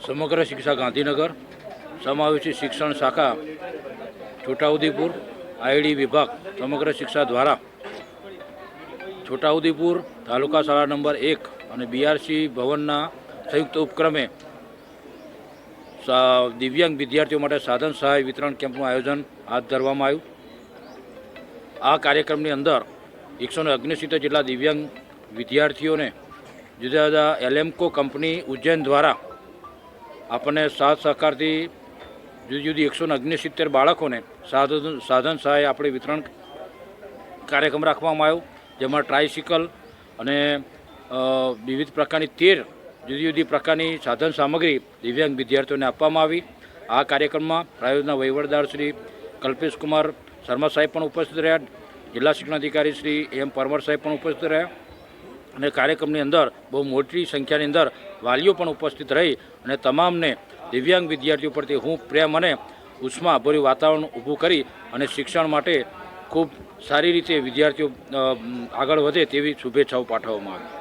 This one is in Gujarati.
સમગ્ર શિક્ષા ગાંધીનગર સમાવેશી શિક્ષણ શાખા છોટાઉદેપુર આઈડી વિભાગ સમગ્ર શિક્ષા દ્વારા છોટાઉદેપુર તાલુકા શાળા નંબર 1 અને બીઆરસી ભવનના સંયુક્ત ઉપક્રમે દિવ્યાંગ વિદ્યાર્થીઓ માટે સાધન સહાય વિતરણ કેમ્પનું આયોજન હાથ ધરવામાં આવ્યું। આ કાર્યક્રમની અંદર 169 જેટલા દિવ્યાંગ વિદ્યાર્થીઓને જુદા જુદા એલેમ્કો કંપની ઉજ્જૈન દ્વારા આપણને સાથ સહકારથી જુદી જુદી 169 બાળકોને સાધન સહાય આપણે વિતરણ કાર્યક્રમ રાખવામાં આવ્યો, જેમાં ટ્રાયસિકલ અને વિવિધ પ્રકારની 13 જુદી જુદી પ્રકારની સાધન સામગ્રી દિવ્યાંગ વિદ્યાર્થીઓને આપવામાં આવી। આ કાર્યક્રમમાં પ્રાયોજના વહીવટદાર શ્રી કલ્પેશકુમાર શર્મા સાહેબ પણ ઉપસ્થિત રહ્યા, જિલ્લા શિક્ષણાધિકારી શ્રી એમ પરમાર સાહેબ પણ ઉપસ્થિત રહ્યા અને કાર્યક્રમની અંદર બહુ મોટી સંખ્યાની અંદર વાલીઓ પણ ઉપસ્થિત રહી અને તમામને દિવ્યાંગ વિદ્યાર્થીઓ પ્રત્યે હું પ્રેમ અને ઉષ્માભર્યું વાતાવરણ ઊભું કરી અને શિક્ષણ માટે ખૂબ સારી રીતે વિદ્યાર્થીઓ આગળ વધે તેવી શુભેચ્છાઓ પાઠવવામાં આવી।